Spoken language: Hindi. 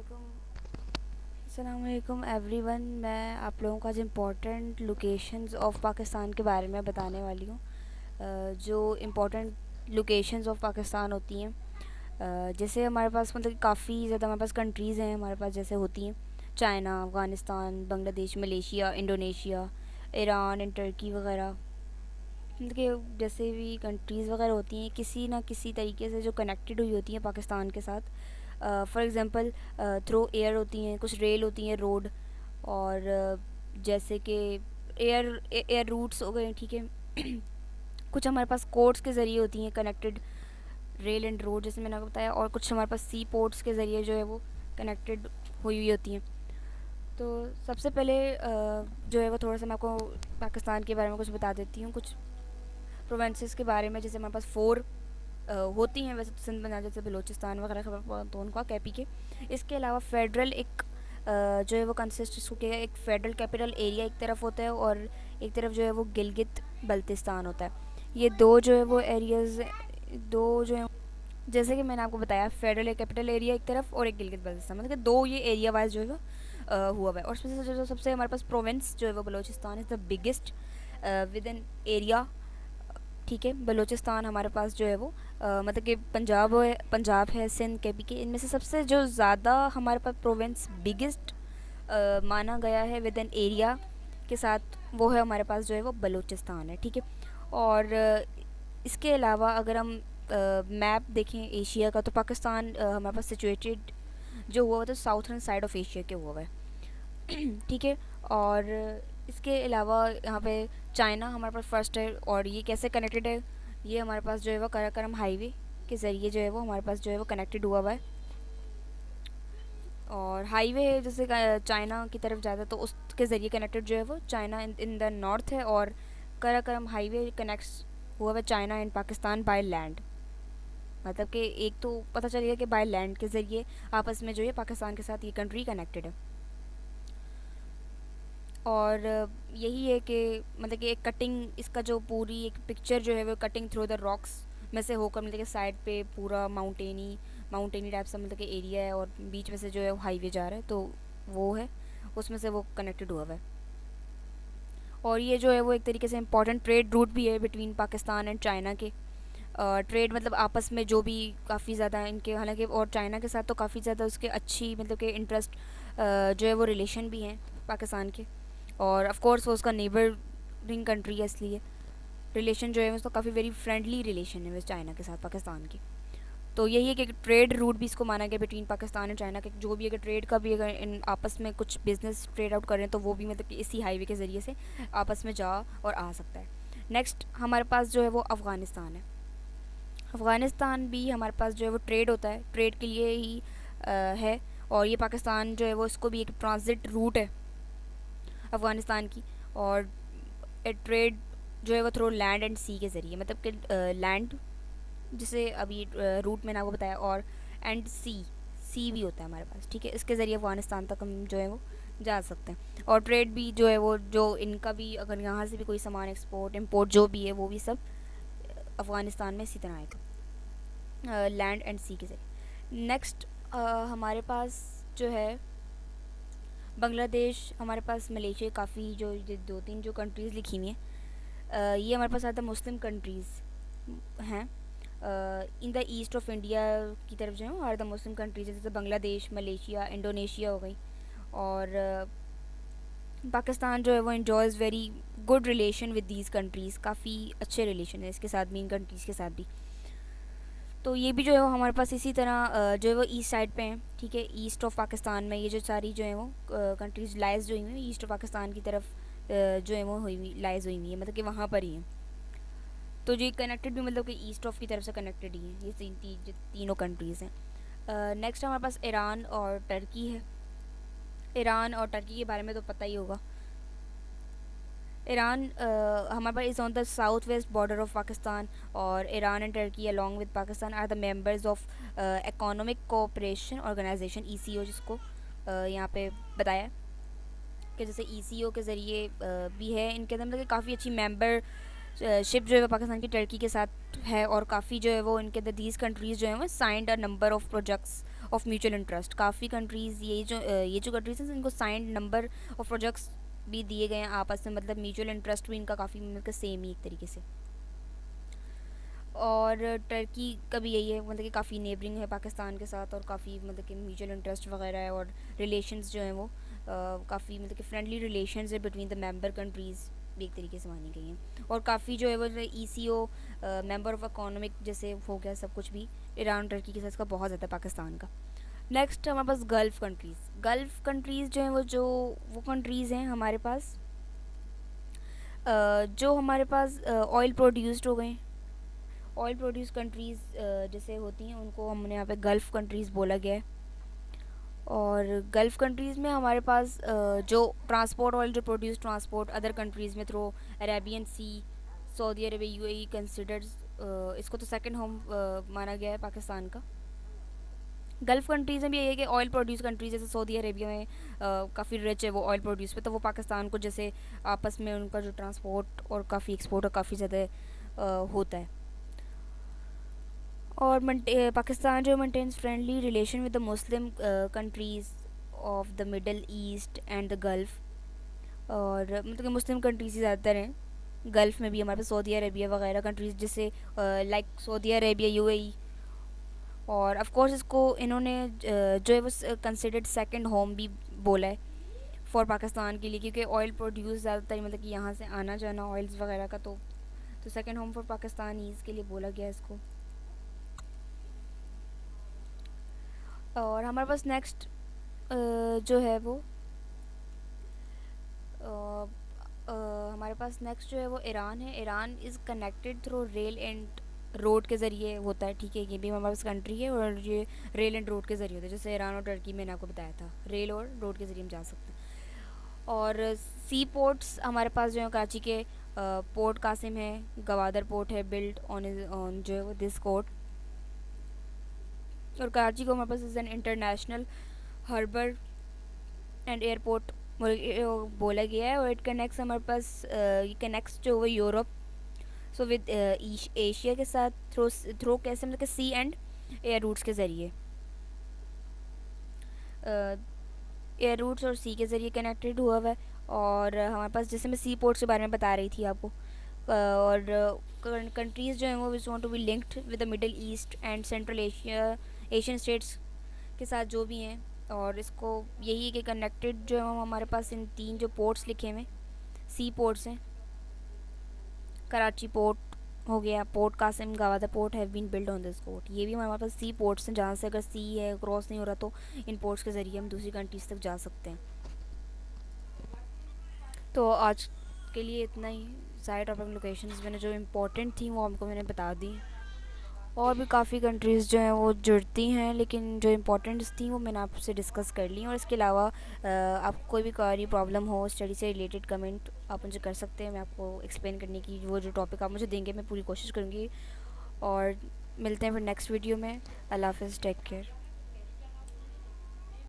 अस्सलामुअलैकुम एवरीवन। मैं आप लोगों को आज इम्पोर्टेंट लोकेशंस ऑफ पाकिस्तान के बारे में बताने वाली हूँ। जो इम्पोर्टेंट लोकेशंस ऑफ पाकिस्तान होती हैं, जैसे हमारे पास मतलब काफ़ी ज़्यादा हमारे पास कंट्रीज़ हैं हमारे पास, जैसे होती हैं China, Afghanistan, Bangladesh, Malaysia, Indonesia, Iran and Turkey वगैरह। मतलब कि जैसे भी कंट्रीज़ वगैरह होती हैं किसी ना किसी तरीके से जो कनेक्टेड हुई होती हैं पाकिस्तान के साथ। फॉर एग्ज़ाम्पल थ्रू एयर होती हैं, कुछ रेल होती हैं, रोड, और जैसे कि एयर रूट्स हो गए, ठीक है। कुछ हमारे पास कोर्ट्स के ज़रिए होती हैं कनेक्टेड, रेल एंड रोड जैसे मैंने आपको बताया, और कुछ हमारे पास सी पोर्ट्स के ज़रिए जो है वो कनेक्टेड हुई हुई होती हैं। तो सबसे पहले जो है वो थोड़ा सा मैं आपको पाकिस्तान के बारे में कुछ बता देती हूँ, कुछ प्रोवेंसेस के बारे में। जैसे हमारे पास फोर होती हैं वैसे तो, सिंध पंजाब जैसे बलूचिस्तान वगैरह खबर पख्तूनख्वा कैपी के। इसके अलावा फेडरल एक जो है वो कंसिस्ट इसको क्या है, एक फेडरल कैपिटल एरिया एक तरफ होता है, और एक तरफ जो है वो गिलगित बल्तिस्तान होता है। ये दो जो है वो एरियाज़, दो जो है जैसे कि मैंने आपको बताया, फेडरल कैपिटल एरिया एक तरफ और एक गिलगित बल्तिस्तान, मतलब कि दो ये एरिया वाइज जो है वो हुआ हुआ है। और उसमें से जो सबसे हमारे पास प्रोविंस जो है वो Balochistan is the biggest with an area, ठीक है। बलूचिस्तान हमारे पास जो है वो मतलब कि पंजाब है, सिंध, केपी के, इनमें से सबसे जो ज़्यादा हमारे पास प्रोविंस बिगेस्ट माना गया है विद एन एरिया के साथ, वो है हमारे पास जो है वो बलूचिस्तान है, ठीक है। और इसके अलावा अगर हम मैप देखें एशिया का, तो पाकिस्तान हमारे पास सिचुएटेड जो हुआ तो साउथर्न साइड ऑफ एशिया के हुआ है, ठीक है। और इसके अलावा यहाँ पे चाइना हमारे पास फर्स्ट है, और ये कैसे कनेक्टेड है, ये हमारे पास जो है वो कराकोरम हाईवे के ज़रिए जो है वो हमारे पास जो है वो कनेक्टेड हुआ हुआ है। और हाईवे है जैसे चाइना की तरफ जाता है तो उसके ज़रिए कनेक्टेड जो है वो चाइना इन द नॉर्थ है, और कराकोरम हाईवे कनेक्ट्स हुआ हुआ China and Pakistan by land. मतलब कि एक तो पता चल गया कि बाय लैंड के ज़रिए आपस में जो है पाकिस्तान के साथ ये कंट्री कनेक्टेड है। और यही है कि मतलब कि एक कटिंग, इसका जो पूरी एक पिक्चर जो है वो कटिंग थ्रू द रॉक्स में से होकर, मतलब कि साइड पे पूरा माउंटेनी टाइप सा मतलब कि एरिया है, और बीच में से जो है हाईवे जा रहा है, तो वो है उसमें से वो कनेक्टेड हुआ है। और ये जो है वो एक तरीके से इम्पॉर्टेंट ट्रेड रूट भी है बिटवीन पाकिस्तान एंड चाइना के। ट्रेड मतलब आपस में जो भी काफ़ी ज़्यादा इनके, हालांकि और चाइना के साथ तो काफ़ी ज़्यादा उसके अच्छी मतलब कि इंटरेस्ट जो है वो रिलेशन भी हैं पाकिस्तान के। और ऑफ कोर्स वो उसका नेबरिंग कंट्री है, इसलिए रिलेशन जो है उसका काफ़ी वेरी फ्रेंडली रिलेशन है चाइना के साथ पाकिस्तान की। तो यही है कि ट्रेड रूट भी इसको माना गया बिटवीन पाकिस्तान एंड चाइना के। जो भी अगर ट्रेड का भी अगर इन आपस में कुछ बिजनेस ट्रेड आउट करें तो वो भी मतलब कि इसी हाईवे के ज़रिए से आपस में जा और आ सकता है। नेक्स्ट हमारे पास जो है वो अफ़गानिस्तान है। अफ़गानिस्तान भी हमारे पास जो है वो ट्रेड होता है, ट्रेड के लिए ही है। और ये पाकिस्तान जो है वो इसको भी एक ट्रांजिट रूट है अफ़गानिस्तान की। और ट्रेड जो है वो थ्रू लैंड एंड सी के ज़रिए, मतलब कि लैंड जिसे अभी रूट मैंने आपको बताया, और एंड सी भी होता है हमारे पास, ठीक है। इसके ज़रिए अफ़गानिस्तान तक हम जो है वो जा सकते हैं। और ट्रेड भी जो है वो जो इनका भी, अगर यहाँ से भी कोई सामान एक्सपोर्ट इम्पोर्ट जो भी है वो भी सब अफ़गानिस्तान में इसी तरह आएगा, लैंड एंड सी के ज़रिए। नेक्स्ट हमारे पास जो है बांग्लादेश, हमारे पास मलेशिया, काफ़ी जो दो तीन जो कंट्रीज़ लिखी हुई हैं, ये हमारे पास ज़्यादा मुस्लिम कंट्रीज़ हैं। In the east of India की तरफ जो है आर द मुस्लिम कंट्रीज, जैसे बांग्लादेश, मलेशिया, इंडोनेशिया हो गई। और पाकिस्तान जो है वो enjoys very good relation with these countries, काफ़ी अच्छे रिलेशन है इसके साथ भी, इन कंट्रीज़ के साथ भी। तो ये भी जो है वो हमारे पास इसी तरह जो है वो ईस्ट साइड पे हैं, ठीक है। ईस्ट ऑफ पाकिस्तान में ये जो सारी जो है वो कंट्रीज़ लाइज जो हुई हैं ईस्ट ऑफ पाकिस्तान की तरफ जो है वो हुई लाइज हुई है, मतलब कि वहाँ पर ही हैं। तो ये कनेक्टेड भी मतलब कि ईस्ट ऑफ की तरफ से कनेक्टेड ही हैं ये तीनों कंट्रीज़ हैं। नेक्स्ट हमारे पास ईरान और टर्की है। ईरान और टर्की के बारे में तो पता ही होगा। ईरान हमारे पास is on the south west border of Pakistan, और Iran and Turkey along with Pakistan are the members of economic cooperation organization, ECO, जिसको यहाँ पे बताया कि जैसे ECO के ज़रिए भी है इनके अंदर, मतलब कि काफ़ी अच्छी मेंबर शिप जो है वो पाकिस्तान की टर्की के साथ है। और काफ़ी जो है वो इनके अंदर दीज कंट्रीज़ जो है वो signed a number of projects of mutual interest. काफ़ी कंट्रीज़ ये जो कंट्रीज़ हैं इनको साइंड नंबर ऑफ प्रोजेक्ट्स भी दिए गए हैं आपस में, मतलब म्यूचुअल इंटरेस्ट भी इनका काफ़ी मतलब सेम ही एक तरीके से। और टर्की का भी यही है, मतलब कि काफ़ी नेबरिंग है पाकिस्तान के साथ और काफ़ी मतलब कि म्यूचुअल इंटरेस्ट वगैरह है, और रिलेशंस जो हैं वो काफ़ी मतलब कि फ्रेंडली रिलेशंस है बिटवीन द मेंबर कंट्रीज़ भी एक तरीके से मानी गई हैं। और काफ़ी जो है वो ECO मेंबर ऑफ इकोनॉमिक जैसे हो गया सब कुछ भी ईरान टर्की के साथ इसका बहुत ज़्यादा पाकिस्तान का। नेक्स्ट हमारे पास गल्फ़ कंट्रीज़ जो हैं वो कंट्रीज़ हैं हमारे पास जो हमारे पास ऑयल प्रोड्यूस्ड हो गए। ऑयल प्रोड्यूस कंट्रीज़ जैसे होती हैं उनको हमने यहाँ पे गल्फ़ कंट्रीज़ बोला गया है। और गल्फ़ कंट्रीज़ में हमारे पास जो ट्रांसपोर्ट ऑयल जो प्रोड्यूस ट्रांसपोर्ट अदर कंट्रीज़ में थ्रू अरेबियन सी, सऊदी अरबिया, UAE कंसिडर्स इसको तो सेकंड होम माना गया है पाकिस्तान का। गल्फ़ कंट्रीज़ में भी यही है कि ऑयल प्रोड्यूस कंट्रीज जैसे सऊदी अरेबिया में काफ़ी रिच है वो ऑयल प्रोड्यूस पे, तो वो पाकिस्तान को जैसे आपस में उनका जो ट्रांसपोर्ट और काफ़ी एक्सपोर्ट और काफ़ी ज़्यादा होता है। और पाकिस्तान जो maintains friendly relation with the Muslim countries of the Middle East and the Gulf. और मतलब कि मुस्लिम कंट्रीज़ ही ज़्यादातर हैं। गल्फ़ में भी हमारे पास सऊदी अरेबिया वगैरह कंट्रीज़ जैसे लाइक सऊदी अरेबिया, UAE। और ऑफ कोर्स इसको इन्होंने जो है वो कंसिडर्ड सेकंड होम भी बोला है फॉर पाकिस्तान के लिए, क्योंकि ऑयल प्रोड्यूस ज़्यादातर मतलब कि यहाँ से आना जाना ऑयल्स वगैरह का, तो सेकंड होम फॉर पाकिस्तान इसके लिए बोला गया इसको। और हमारे पास नेक्स्ट जो है वो हमारे पास नेक्स्ट जो है वो ईरान है। Iran is connected through rail and road के ज़रिए होता है, ठीक है, ये भी हमारे पास कंट्री है और ये रेल एंड रोड के ज़रिए होता है। जैसे ईरान और टर्की मैंने आपको बताया था, रेल और रोड के ज़रिए हम जा सकते हैं। और सी पोर्ट्स हमारे पास जो है कराची के पोर्ट कासिम है, गवादर पोर्ट है, बिल्ट ऑन जो है वो दिस कोर्ट। और कराची को हमारे पास is an international harbour and airport बोला गया है। और इट कनेक्ट्स हमारे पास ये कनेक्ट्स जो वो यूरोप सो विद एशिया के साथ थ्रो कैसे मतलब कि सी एंड एयर रूट्स के ज़रिए, एयर रूट्स और सी के ज़रिए कनेक्टेड हुआ हुआ है। और हमारे पास जैसे मैं सी पोर्ट्स के बारे में बता रही थी आपको, और कंट्रीज़ जो हैं वो which want to be linked with the Middle East and Central Asian states के साथ जो भी हैं। और इसको यही है कि कनेक्टेड जो है हमारे पास इन 3 जो पोर्ट्स लिखे हुए सी पोर्ट्स हैं, कराची पोर्ट हो गया, port Qasim, Gwadar port have been build on this port. ये भी हमारे पास सी पोर्ट्स हैं जहाँ से अगर सी है क्रॉस नहीं हो रहा तो इन पोर्ट्स के ज़रिए हम दूसरी कंट्रीज़ तक जा सकते हैं। तो आज के लिए इतना ही। सारे टॉपिक लोकेशंस मैंने जो इम्पोर्टेंट थी वो हमको मैंने बता दी। और भी काफ़ी कंट्रीज़ जो हैं वो जुड़ती हैं, लेकिन जो इम्पोर्टेंट्स थी वो मैंने आपसे डिस्कस कर ली। और इसके अलावा आप कोई भी क्वेरी प्रॉब्लम हो स्टडी से रिलेटेड कमेंट आप मुझे कर सकते हैं। मैं आपको एक्सप्लेन करने की वो जो टॉपिक आप मुझे देंगे मैं पूरी कोशिश करूँगी। और मिलते हैं फिर नेक्स्ट वीडियो में। अल्लाह हाफ़िज़, टेक केयर।